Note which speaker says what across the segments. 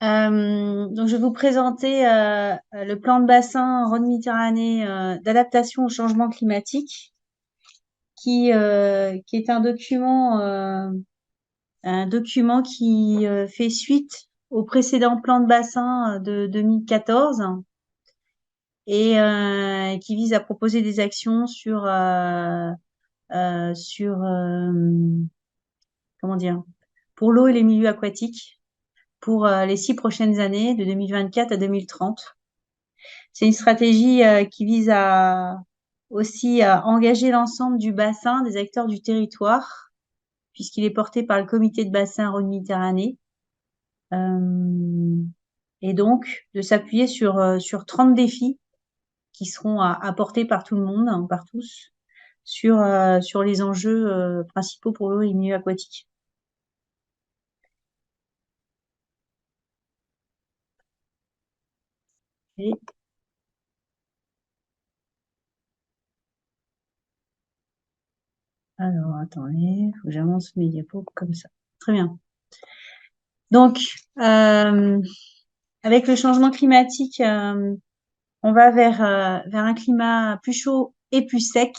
Speaker 1: Donc, je vais vous présenter le plan de bassin Rhône-Méditerranée d'adaptation au changement climatique, qui est un document qui fait suite au précédent plan de bassin de 2014 et qui vise à proposer des actions sur comment dire, pour l'eau et les milieux aquatiques pour les 6 prochaines années, de 2024 à 2030. C'est une stratégie qui vise aussi à engager l'ensemble du bassin, des acteurs du territoire, puisqu'il est porté par le comité de bassin Rhône-Méditerranée. Et donc, de s'appuyer sur 30 défis qui seront à porter par tout le monde, hein, par tous, sur les enjeux principaux pour l'eau et les milieux aquatiques. Et, alors, attendez, faut que j'avance mes diapos comme ça. Très bien. Donc, avec le changement climatique, on va vers un climat plus chaud et plus sec,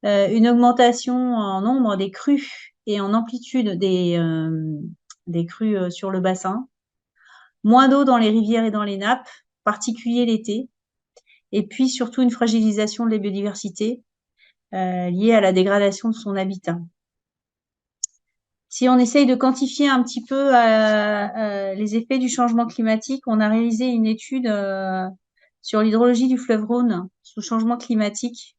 Speaker 1: une augmentation en nombre des crues et en amplitude des crues sur le bassin, moins d'eau dans les rivières et dans les nappes, en particulier l'été, et puis surtout une fragilisation de la biodiversité liée à la dégradation de son habitat. Si on essaye de quantifier un petit peu les effets du changement climatique, on a réalisé une étude sur l'hydrologie du fleuve Rhône sous changement climatique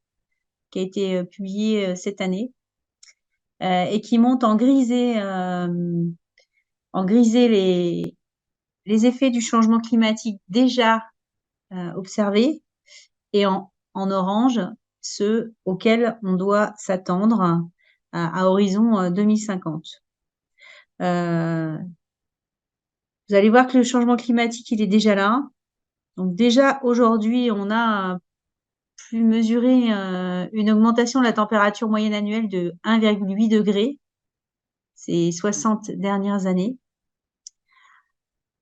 Speaker 1: qui a été publiée cette année et qui montre en grisé les effets du changement climatique déjà observés et en orange ceux auxquels on doit s'attendre à horizon 2050. Vous allez voir que le changement climatique, il est déjà là. Donc déjà, aujourd'hui, on a pu mesurer une augmentation de la température moyenne annuelle de 1,8 degré ces 60 dernières années,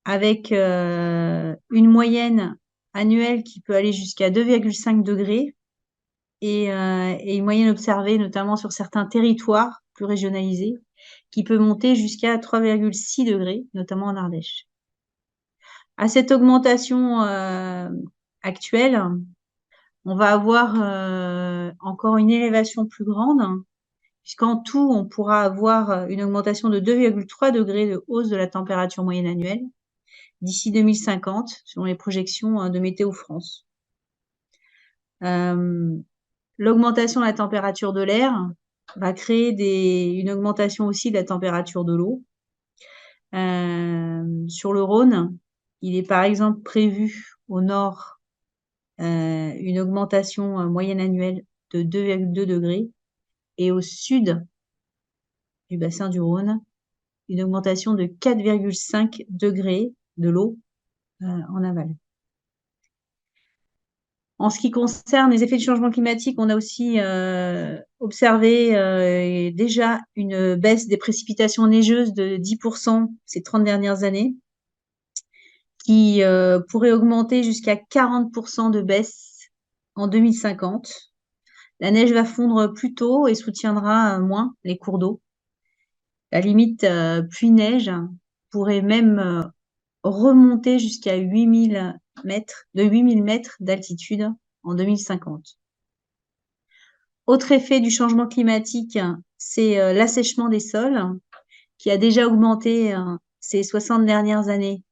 Speaker 1: avec une moyenne annuelle qui peut aller jusqu'à 2,5 degrés et une moyenne observée notamment sur certains territoires plus régionalisés qui peut monter jusqu'à 3,6 degrés, notamment en Ardèche. À cette augmentation actuelle, on va avoir encore une élévation plus grande, puisqu'en tout, on pourra avoir une augmentation de 2,3 degrés de hausse de la température moyenne annuelle d'ici 2050, selon les projections de Météo France. L'augmentation de la température de l'air va créer une augmentation aussi de la température de l'eau. Sur le Rhône, il est par exemple prévu au nord une augmentation moyenne annuelle de 2,2 degrés et au sud du bassin du Rhône, une augmentation de 4,5 degrés de l'eau en aval. En ce qui concerne les effets du changement climatique, on a aussi observé déjà une baisse des précipitations neigeuses de 10% ces 30 dernières années, qui pourrait augmenter jusqu'à 40% de baisse en 2050. La neige va fondre plus tôt et soutiendra moins les cours d'eau. La limite pluie-neige pourrait même remonter jusqu'à 8000 mètres, de 8000 mètres d'altitude en 2050. Autre effet du changement climatique, c'est l'assèchement des sols qui a déjà augmenté ces 60 dernières années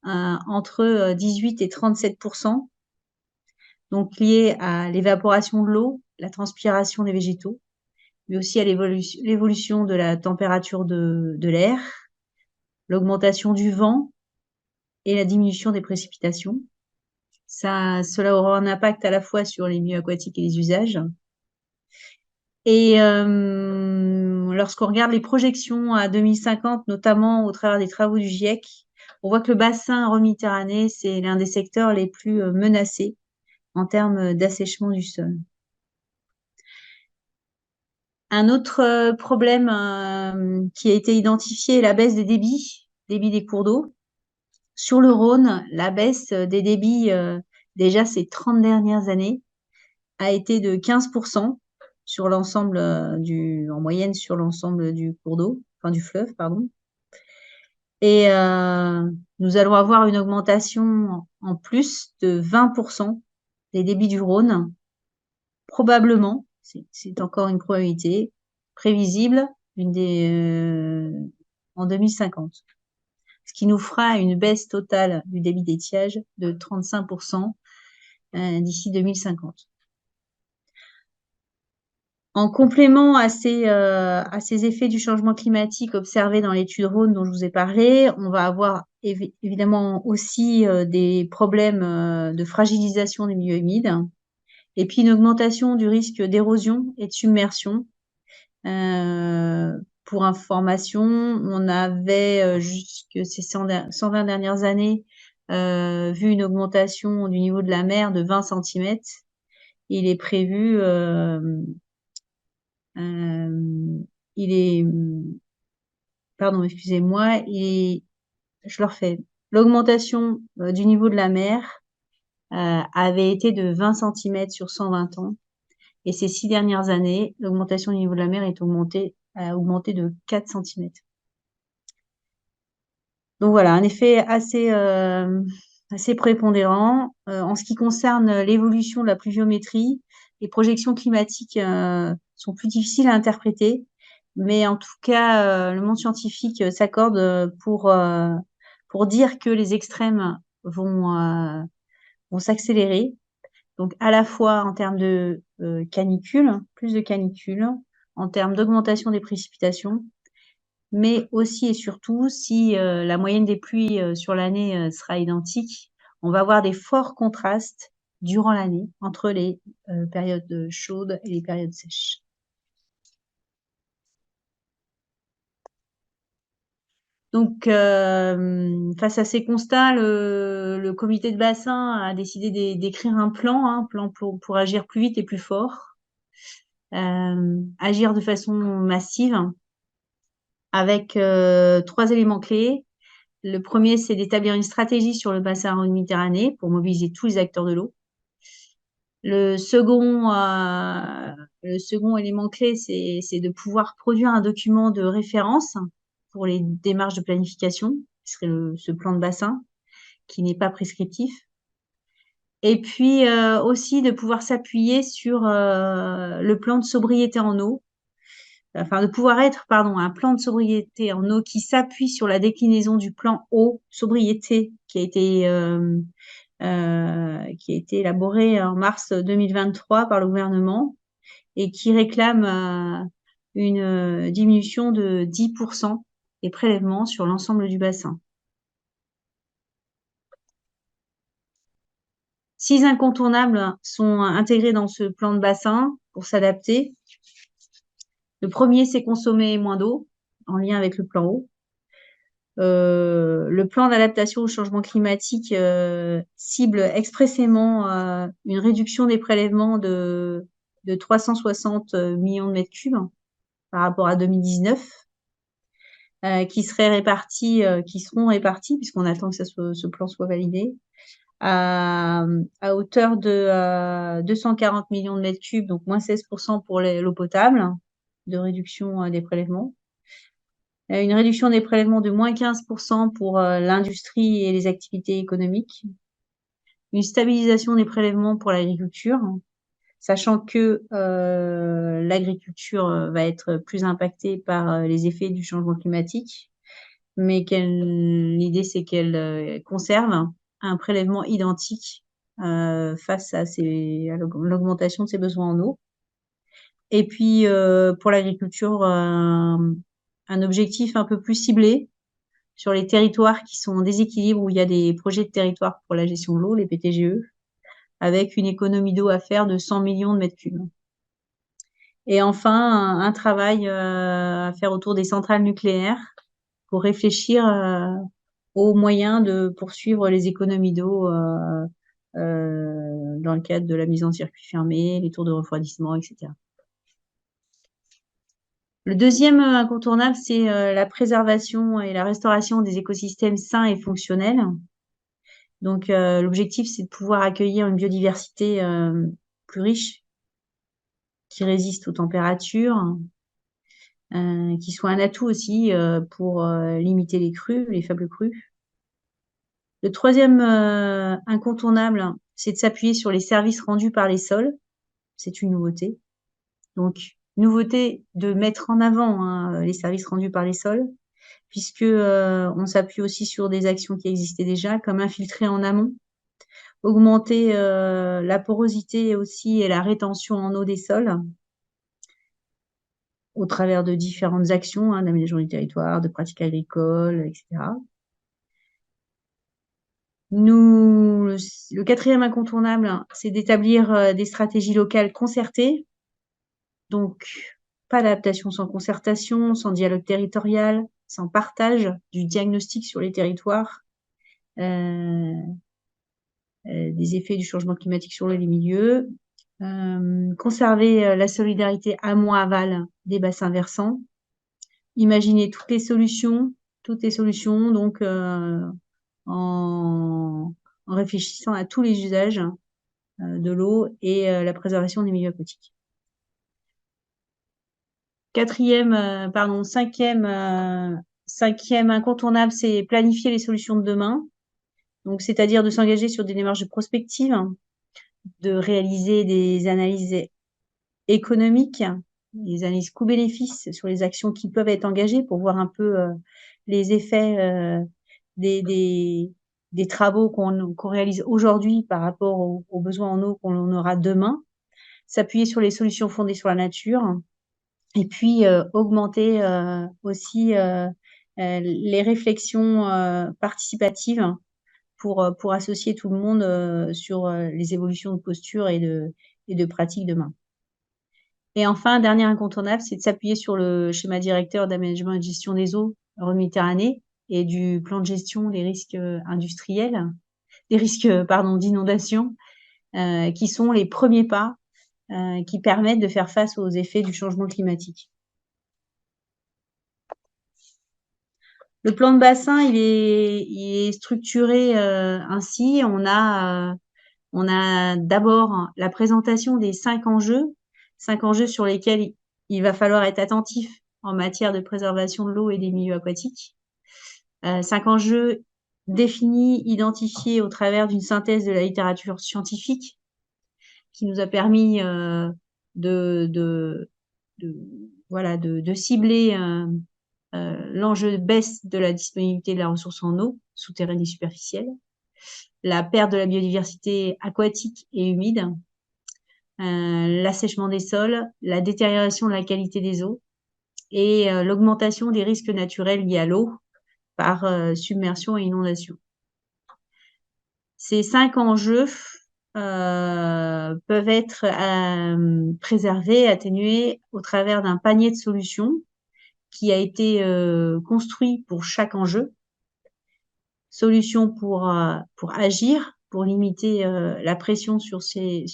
Speaker 1: entre 18 et 37%, donc lié à l'évaporation de l'eau, la transpiration des végétaux, mais aussi à l'évolution de la température de l'air, l'augmentation du vent et la diminution des précipitations. Cela aura un impact à la fois sur les milieux aquatiques et les usages. Et lorsqu'on regarde les projections à 2050, notamment au travers des travaux du GIEC, on voit que le bassin Rhône-Méditerranée, c'est l'un des secteurs les plus menacés en termes d'assèchement du sol. Un autre problème qui a été identifié est la baisse des débits des cours d'eau. Sur le Rhône, la baisse des débits, déjà ces 30 dernières années, a été de 15% sur l'ensemble en moyenne sur l'ensemble du cours d'eau, enfin du fleuve, pardon. Et nous allons avoir une augmentation en plus de 20% des débits du Rhône, probablement, c'est encore une probabilité, prévisible en 2050. Ce qui nous fera une baisse totale du débit d'étiage de 35% d'ici 2050. En complément à ces effets du changement climatique observés dans l'étude Rhône dont je vous ai parlé, on va avoir évidemment aussi des problèmes de fragilisation des milieux humides et puis une augmentation du risque d'érosion et de submersion. Pour information, on avait jusque ces 120 dernières années vu une augmentation du niveau de la mer de 20 cm. Il est prévu il est, pardon, excusez-moi, je le refais. L'augmentation du niveau de la mer avait été de 20 cm sur 120 ans. Et ces 6 dernières années, l'augmentation du niveau de la mer a augmenté de 4 cm. Donc voilà, un effet assez prépondérant. En ce qui concerne l'évolution de la pluviométrie, les projections climatiques sont plus difficiles à interpréter, mais en tout cas, le monde scientifique s'accorde pour dire que les extrêmes vont s'accélérer. Donc à la fois en termes de canicules, plus de canicules, en termes d'augmentation des précipitations, mais aussi et surtout, si la moyenne des pluies sur l'année sera identique, on va avoir des forts contrastes durant l'année entre les périodes chaudes et les périodes sèches. Donc, face à ces constats, le comité de bassin a décidé d'écrire un plan pour agir plus vite et plus fort, agir de façon massive avec 3 éléments clés. Le premier, c'est d'établir une stratégie sur le bassin Rhône-Méditerranée pour mobiliser tous les acteurs de l'eau. Le second élément clé, c'est de pouvoir produire un document de référence pour les démarches de planification, qui serait ce plan de bassin, qui n'est pas prescriptif. Et puis aussi de pouvoir s'appuyer sur le plan de sobriété en eau, enfin de pouvoir être, pardon, un plan de sobriété en eau qui s'appuie sur la déclinaison du plan eau sobriété qui a été élaboré en mars 2023 par le gouvernement et qui réclame une diminution de 10% des prélèvements sur l'ensemble du bassin. 6 incontournables sont intégrés dans ce plan de bassin pour s'adapter. Le premier, c'est consommer moins d'eau, en lien avec le plan eau. Le plan d'adaptation au changement climatique cible expressément une réduction des prélèvements de 360 millions de mètres cubes par rapport à 2019, qui seront répartis, puisqu'on attend que ce plan soit validé, à hauteur de 240 millions de mètres cubes, donc moins 16% pour l'eau potable, de réduction des prélèvements. Une réduction des prélèvements de moins 15% pour l'industrie et les activités économiques. Une stabilisation des prélèvements pour l'agriculture, sachant que l'agriculture va être plus impactée par les effets du changement climatique, mais l'idée c'est qu'elle conserve un prélèvement identique face à l'augmentation de ses besoins en eau. Et puis pour l'agriculture, un objectif un peu plus ciblé sur les territoires qui sont en déséquilibre, où il y a des projets de territoire pour la gestion de l'eau, les PTGE, avec une économie d'eau à faire de 100 millions de mètres cubes. Et enfin, un travail à faire autour des centrales nucléaires pour réfléchir aux moyens de poursuivre les économies d'eau dans le cadre de la mise en circuit fermé, les tours de refroidissement, etc. Le deuxième incontournable, c'est la préservation et la restauration des écosystèmes sains et fonctionnels. Donc, l'objectif, c'est de pouvoir accueillir une biodiversité plus riche, qui résiste aux températures, qui soit un atout aussi pour limiter les crues, les faibles crues. Le troisième incontournable, c'est de s'appuyer sur les services rendus par les sols. C'est une nouveauté. Donc, nouveauté de mettre en avant les services rendus par les sols, puisque on s'appuie aussi sur des actions qui existaient déjà, comme infiltrer en amont, augmenter la porosité aussi et la rétention en eau des sols, au travers de différentes actions d'aménagement du territoire, de pratiques agricoles, etc. Le quatrième incontournable, c'est d'établir des stratégies locales concertées. Donc, pas d'adaptation sans concertation, sans dialogue territorial, sans partage du diagnostic sur les territoires, des effets du changement climatique sur les milieux, conserver la solidarité amont-aval des bassins versants, imaginer toutes les solutions, donc en réfléchissant à tous les usages de l'eau et la préservation des milieux aquatiques. Cinquième incontournable, c'est planifier les solutions de demain. Donc, c'est-à-dire de s'engager sur des démarches de prospective, de réaliser des analyses économiques, des analyses coûts-bénéfices sur les actions qui peuvent être engagées pour voir un peu les effets des travaux qu'on réalise aujourd'hui par rapport aux besoins en eau qu'on aura demain. S'appuyer sur les solutions fondées sur la nature. Et puis, augmenter aussi les réflexions participatives pour associer tout le monde sur les évolutions de posture et de pratiques demain. Et enfin, dernier incontournable, c'est de s'appuyer sur le schéma directeur d'aménagement et de gestion des eaux Rhône-Méditerranée et du plan de gestion des risques industriels, des risques d'inondation, qui sont les premiers pas qui permettent de faire face aux effets du changement climatique. Le plan de bassin, il est structuré ainsi. On a d'abord la présentation des 5 enjeux sur lesquels il va falloir être attentif en matière de préservation de l'eau et des milieux aquatiques. 5 enjeux définis, identifiés au travers d'une synthèse de la littérature scientifique qui nous a permis de cibler l'enjeu de baisse de la disponibilité de la ressource en eau souterraine et superficielle, la perte de la biodiversité aquatique et humide, l'assèchement des sols, la détérioration de la qualité des eaux et l'augmentation des risques naturels liés à l'eau par submersion et inondation. Ces 5 enjeux peuvent être préservés, atténués au travers d'un panier de solutions qui a été construit pour chaque enjeu. Solutions pour agir, pour limiter la pression sur ces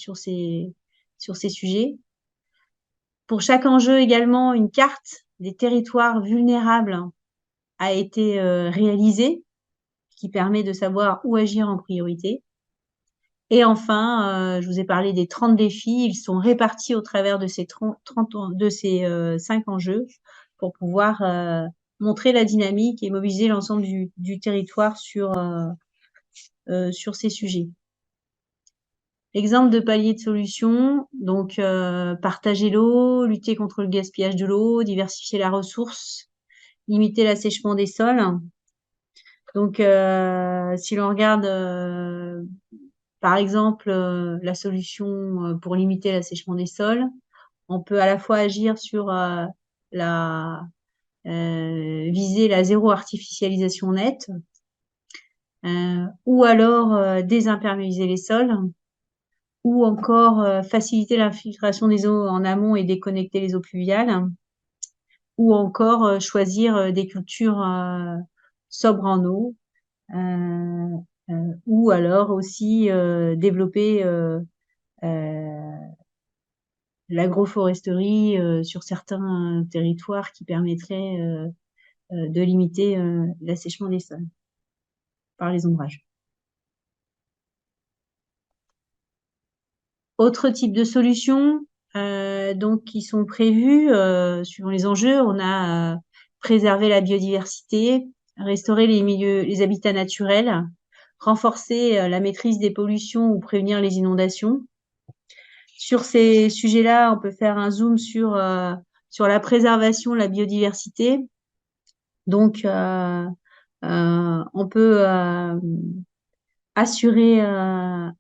Speaker 1: sujets. Pour chaque enjeu également, une carte des territoires vulnérables a été réalisée, qui permet de savoir où agir en priorité. Et enfin, je vous ai parlé des 30 défis. Ils sont répartis au travers de ces 5 enjeux pour pouvoir montrer la dynamique et mobiliser l'ensemble du territoire sur ces sujets. Exemple de palier de solutions, donc partager l'eau, lutter contre le gaspillage de l'eau, diversifier la ressource, limiter l'assèchement des sols. Donc, si l'on regarde, par exemple, la solution pour limiter l'assèchement des sols, on peut à la fois agir sur viser la zéro artificialisation nette, ou alors désimperméabiliser les sols, ou encore faciliter l'infiltration des eaux en amont et déconnecter les eaux pluviales, ou encore choisir des cultures sobres en eau, ou alors aussi développer l'agroforesterie sur certains territoires qui permettraient de limiter l'assèchement des sols par les ombrages. Autre type de solutions donc qui sont prévues suivant les enjeux, on a préserver la biodiversité, restaurer les habitats naturels, renforcer la maîtrise des pollutions ou prévenir les inondations. Sur ces sujets-là, on peut faire un zoom sur la préservation de la biodiversité. Donc, on peut assurer la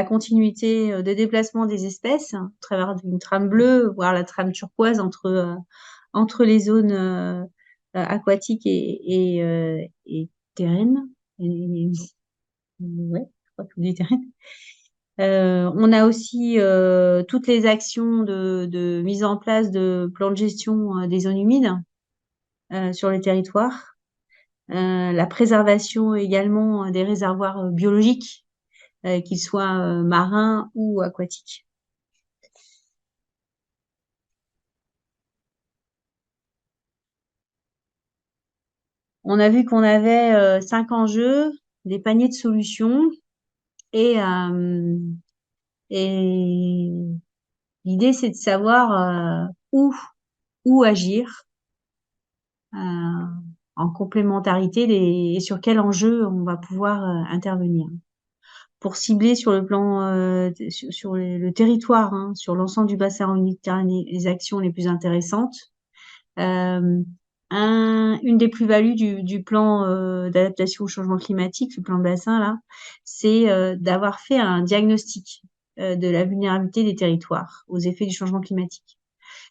Speaker 1: continuité de déplacement des espèces à travers une trame bleue, voire la trame turquoise entre les zones aquatiques et terrestres. Ouais, je crois que c'est terrestre. On a aussi toutes les actions de mise en place de plans de gestion des zones humides sur les territoires. La préservation également des réservoirs biologiques, qu'ils soient marins ou aquatiques. On a vu qu'on avait 5 enjeux, des paniers de solutions et, et l'idée c'est de savoir où agir en complémentarité et sur quel enjeu on va pouvoir intervenir. Pour cibler sur le plan sur le territoire, hein, sur l'ensemble du bassin méditerranéen, les actions les plus intéressantes. Une des plus-values du plan d'adaptation au changement climatique, le plan de bassin là, c'est d'avoir fait un diagnostic de la vulnérabilité des territoires aux effets du changement climatique.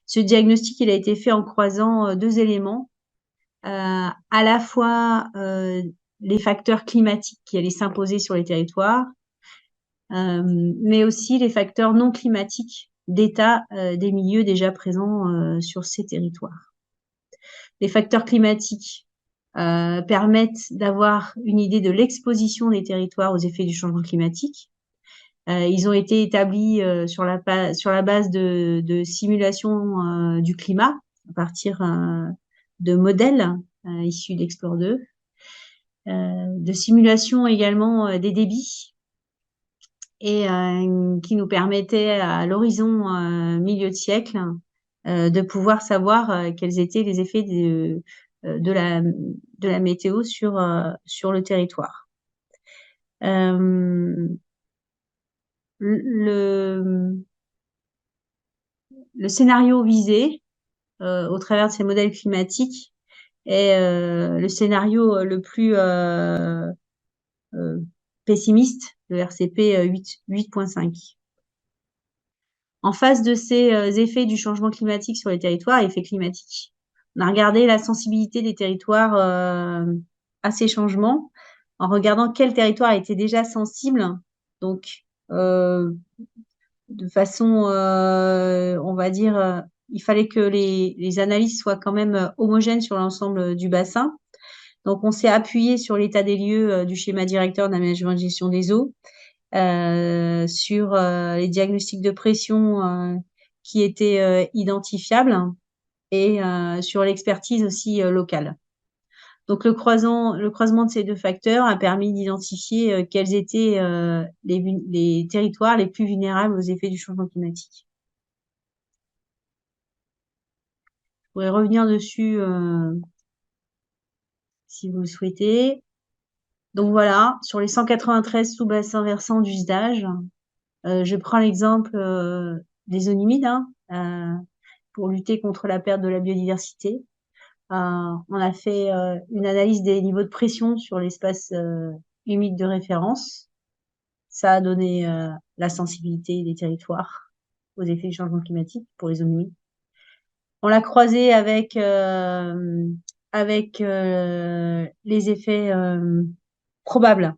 Speaker 1: Ce diagnostic, il a été fait en croisant deux éléments, à la fois les facteurs climatiques qui allaient s'imposer sur les territoires, mais aussi les facteurs non climatiques d'état des milieux déjà présents sur ces territoires. Les facteurs climatiques permettent d'avoir une idée de l'exposition des territoires aux effets du changement climatique. Ils ont été établis sur la base de simulations du climat à partir de modèles issus d'Explore 2, de simulations également des débits et qui nous permettaient à l'horizon milieu de siècle de pouvoir savoir quels étaient les effets de la météo sur le territoire. Le scénario visé au travers de ces modèles climatiques est le scénario le plus pessimiste, le RCP 8.5. En face de ces effets du changement climatique sur les territoires, effets climatiques, on a regardé la sensibilité des territoires à ces changements en regardant quel territoire était déjà sensible. Donc, de façon, on va dire, il fallait que les analyses soient quand même homogènes sur l'ensemble du bassin. Donc, on s'est appuyé sur l'état des lieux du schéma directeur d'aménagement et de gestion des eaux, sur les diagnostics de pression qui étaient identifiables et sur l'expertise aussi locale. Donc, le croisement de ces deux facteurs a permis d'identifier quels étaient les territoires les plus vulnérables aux effets du changement climatique. Je pourrais revenir dessus si vous le souhaitez. Donc voilà, sur les 193 sous-bassins versants d'usage, je prends l'exemple des zones humides pour lutter contre la perte de la biodiversité. On a fait une analyse des niveaux de pression sur l'espace humide de référence. Ça a donné la sensibilité des territoires aux effets du changement climatique pour les zones humides. On l'a croisé avec les effets probables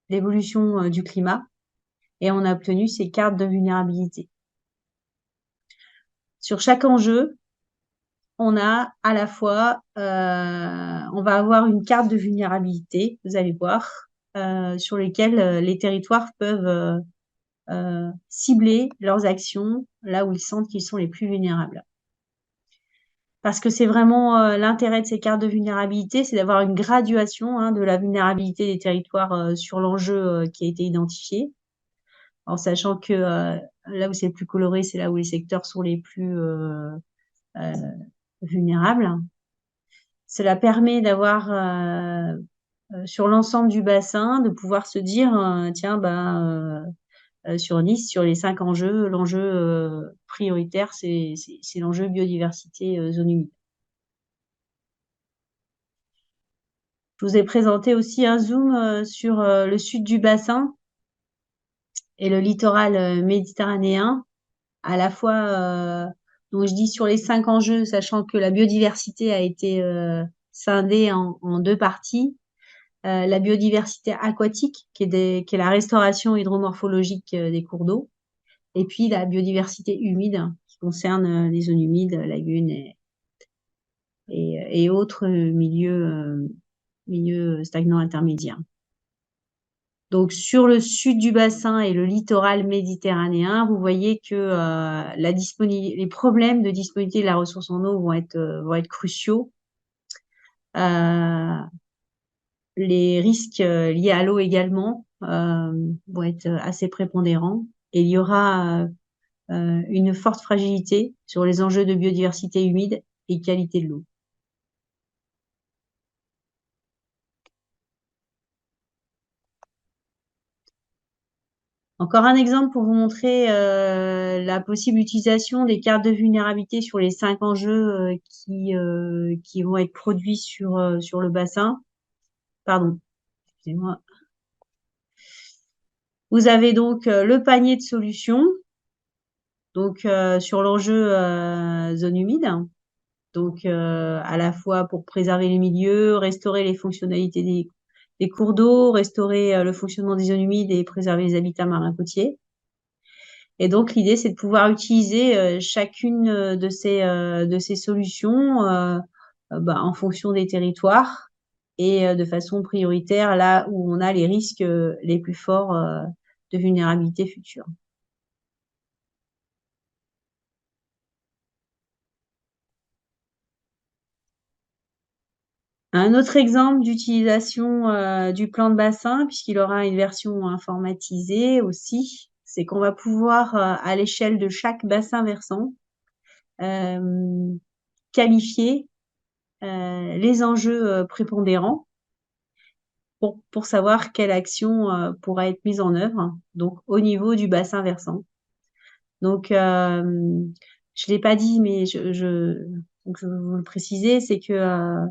Speaker 1: d'évolution du climat et on a obtenu ces cartes de vulnérabilité. Sur chaque enjeu, on a à la fois, on va avoir une carte de vulnérabilité, vous allez voir, sur lesquelles les territoires peuvent cibler leurs actions là où ils sentent qu'ils sont les plus vulnérables. Parce que c'est vraiment l'intérêt de ces cartes de vulnérabilité, c'est d'avoir une graduation de la vulnérabilité des territoires sur l'enjeu qui a été identifié, en sachant que là où c'est le plus coloré, c'est là où les secteurs sont les plus vulnérables. Cela permet d'avoir sur l'ensemble du bassin, de pouvoir se dire, tiens, sur Nice, sur les 5 enjeux, l'enjeu prioritaire, c'est l'enjeu biodiversité zone humide. Je vous ai présenté aussi un zoom sur le sud du bassin et le littoral méditerranéen, à la fois, donc je dis sur les 5 enjeux, sachant que la biodiversité a été scindée en 2 parties. La biodiversité aquatique, qui est la restauration hydromorphologique des cours d'eau, et puis la biodiversité humide, qui concerne les zones humides, lagunes et autres milieux stagnants intermédiaires. Donc sur le sud du bassin et le littoral méditerranéen, vous voyez que les problèmes de disponibilité de la ressource en eau vont être cruciaux. Les risques liés à l'eau également vont être assez prépondérants. Et il y aura une forte fragilité sur les enjeux de biodiversité humide et qualité de l'eau. Encore un exemple pour vous montrer la possible utilisation des cartes de vulnérabilité sur les 5 enjeux qui vont être produits sur le bassin. Pardon, excusez-moi. Vous avez donc le panier de solutions, donc sur l'enjeu zone humide, donc à la fois pour préserver les milieux, restaurer les fonctionnalités des cours d'eau, restaurer le fonctionnement des zones humides et préserver les habitats marins côtiers. Et donc l'idée, c'est de pouvoir utiliser chacune de ces solutions en fonction des territoires et de façon prioritaire là où on a les risques les plus forts de vulnérabilité future. Un autre exemple d'utilisation du plan de bassin, puisqu'il aura une version informatisée aussi, c'est qu'on va pouvoir, à l'échelle de chaque bassin versant, qualifier les enjeux prépondérants pour savoir quelle action pourra être mise en œuvre, donc au niveau du bassin versant. Donc, je ne l'ai pas dit, mais donc je veux vous le préciser, c'est que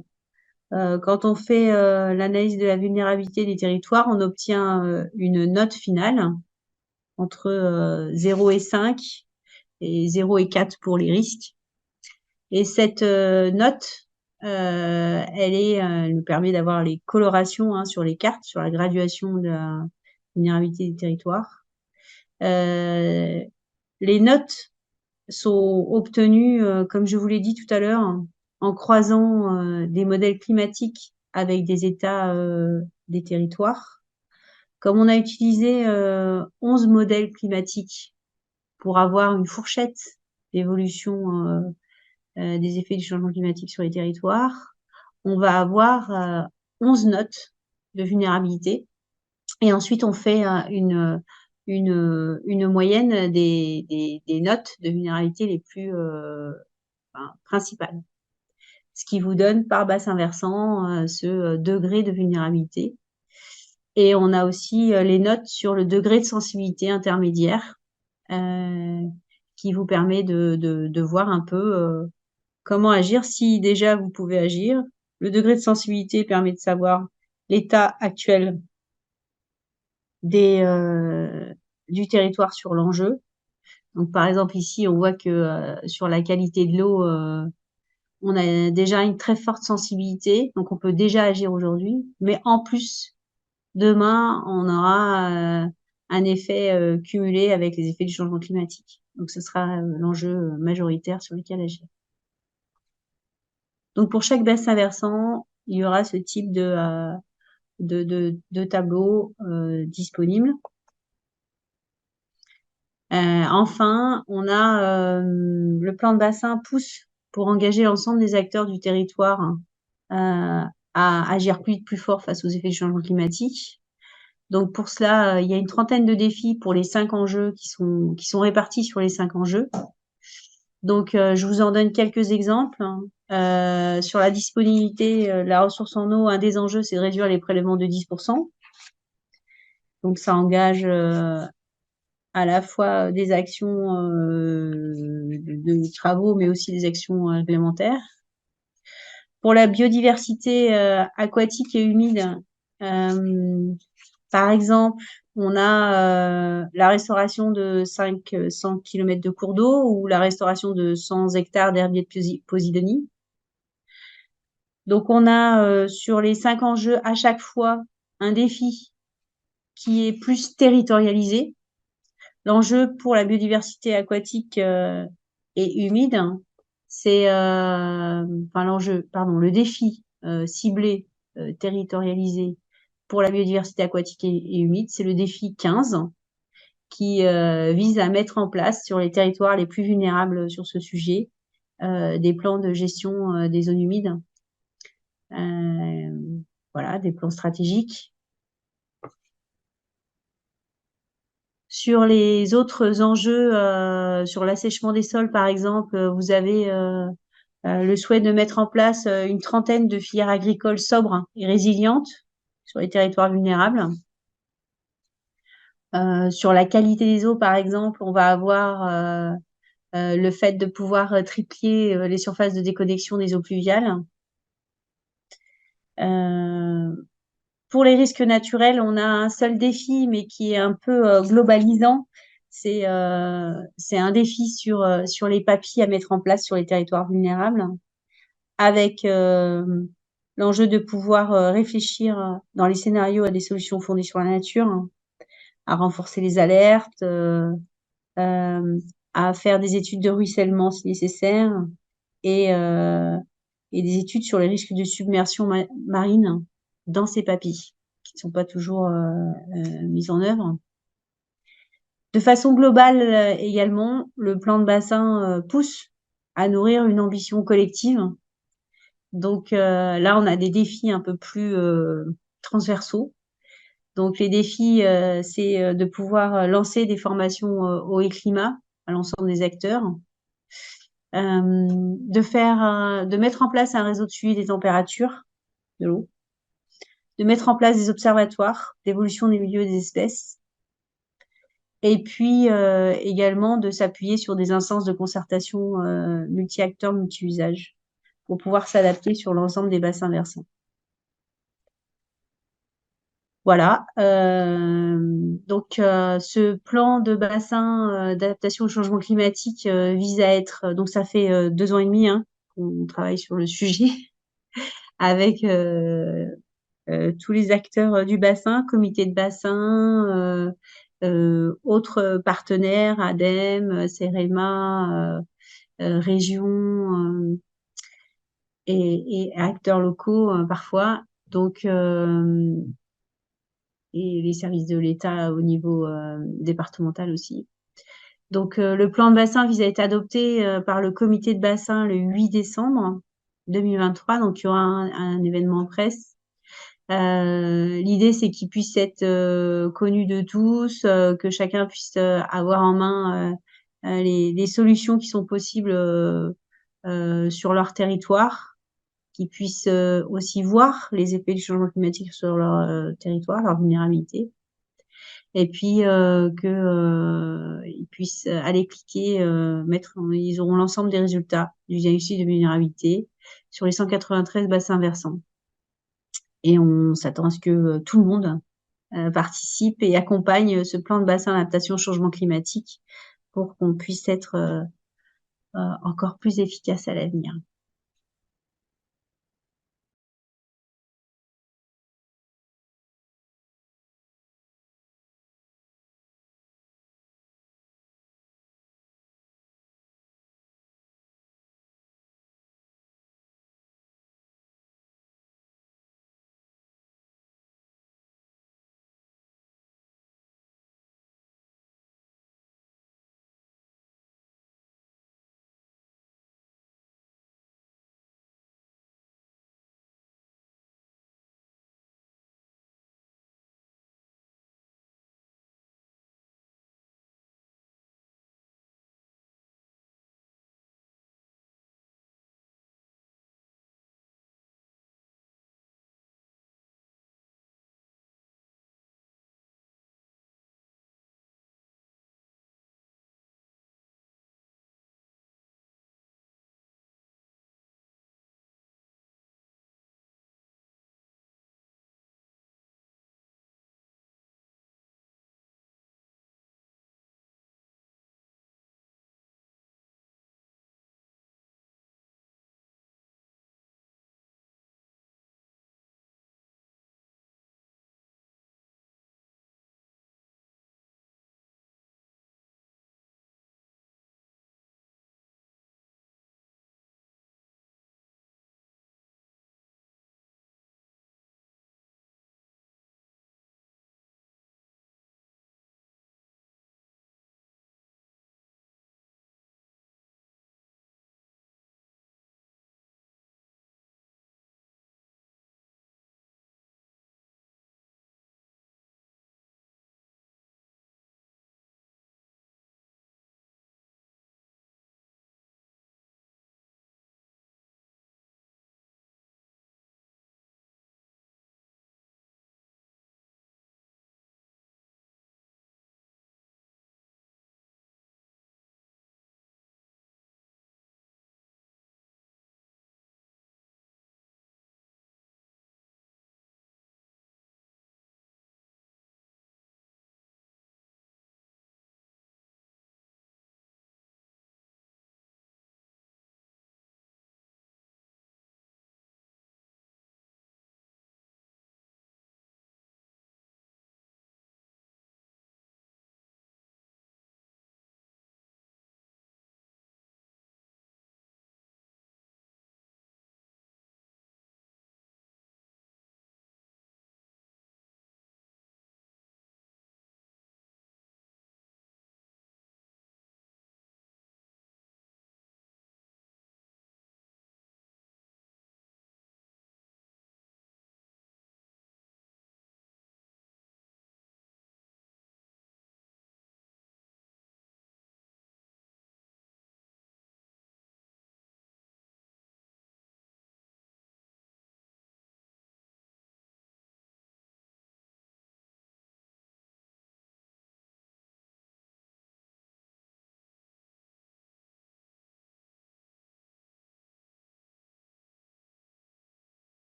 Speaker 1: quand on fait l'analyse de la vulnérabilité des territoires, on obtient une note finale entre 0 et 5 et 0 et 4 pour les risques. Et cette note, elle nous permet d'avoir les colorations sur les cartes, sur la graduation de la vulnérabilité des territoires. Les notes sont obtenues, comme je vous l'ai dit tout à l'heure, en croisant des modèles climatiques avec des états des territoires. Comme on a utilisé 11 modèles climatiques pour avoir une fourchette d'évolution des effets du changement climatique sur les territoires, on va avoir 11 notes de vulnérabilité. Et ensuite, on fait une moyenne des notes de vulnérabilité les plus principales. Ce qui vous donne par bassin versant ce degré de vulnérabilité. Et on a aussi les notes sur le degré de sensibilité intermédiaire qui vous permet de voir un peu comment agir si déjà vous pouvez agir. Le degré de sensibilité permet de savoir l'état actuel du territoire sur l'enjeu. Donc, par exemple, ici, on voit que sur la qualité de l'eau, on a déjà une très forte sensibilité, donc on peut déjà agir aujourd'hui. Mais en plus, demain, on aura un effet cumulé avec les effets du changement climatique. Donc, ce sera l'enjeu majoritaire sur lequel agir. Donc, pour chaque bassin versant, il y aura ce type de tableau disponible. Enfin, on a le plan de bassin pousse pour engager l'ensemble des acteurs du territoire à agir plus fort face aux effets du changement climatique. Donc pour cela, il y a une trentaine de défis pour les 5 enjeux qui sont répartis sur les 5 enjeux. Donc je vous en donne quelques exemples. Sur la disponibilité de la ressource en eau, un des enjeux, c'est de réduire les prélèvements de 10%. Donc ça engage à la fois des actions de travaux, mais aussi des actions réglementaires. Pour la biodiversité aquatique et humide, par exemple, on a la restauration de 500 km de cours d'eau ou la restauration de 100 hectares d'herbiers de Posidonie. Donc, on a sur les 5 enjeux à chaque fois un défi qui est plus territorialisé. L'enjeu pour la biodiversité aquatique et humide, c'est le défi ciblé, territorialisé pour la biodiversité aquatique et humide, c'est le défi 15 qui vise à mettre en place sur les territoires les plus vulnérables sur ce sujet des plans de gestion des zones humides. Voilà, des plans stratégiques. Sur les autres enjeux, sur l'assèchement des sols, par exemple, vous avez le souhait de mettre en place une trentaine de filières agricoles sobres et résilientes sur les territoires vulnérables. Sur la qualité des eaux, par exemple, on va avoir le fait de pouvoir tripler les surfaces de déconnexion des eaux pluviales. Pour les risques naturels, on a un seul défi, mais qui est un peu globalisant. C'est un défi sur les PAPI à mettre en place sur les territoires vulnérables, avec l'enjeu de pouvoir réfléchir dans les scénarios à des solutions fondées sur la nature, à renforcer les alertes, à faire des études de ruissellement si nécessaire, et des études sur les risques de submersion marine dans ces PAPI, qui ne sont pas toujours mises en œuvre. De façon globale également, le plan de bassin pousse à nourrir une ambition collective. Donc là, on a des défis un peu plus transversaux. Donc les défis, c'est de pouvoir lancer des formations eau et climat à l'ensemble des acteurs, de mettre en place un réseau de suivi des températures de l'eau, de mettre en place des observatoires d'évolution des milieux et des espèces, et puis également de s'appuyer sur des instances de concertation multi-acteurs, multi-usages, pour pouvoir s'adapter sur l'ensemble des bassins versants. Voilà. Donc, ce plan de bassin d'adaptation au changement climatique vise à être. Donc, ça fait 2 ans et demi qu'on travaille sur le sujet avec tous les acteurs du bassin, comité de bassin, autres partenaires, ADEME, CEREMA, régions et acteurs locaux parfois. Donc, et les services de l'État au niveau départemental aussi. Donc, le plan de bassin vise à être adopté par le comité de bassin le 8 décembre 2023. Donc, il y aura un événement en presse. L'idée, c'est qu'il puisse être connu de tous, que chacun puisse avoir en main les solutions qui sont possibles sur leur territoire, qu'ils puissent aussi voir les effets du changement climatique sur leur territoire, leur vulnérabilité, et puis qu'ils puissent aller cliquer, ils auront l'ensemble des résultats du diagnostic de vulnérabilité sur les 193 bassins versants. Et on s'attend à ce que tout le monde participe et accompagne ce plan de bassin d'adaptation au changement climatique pour qu'on puisse être encore plus efficace à l'avenir.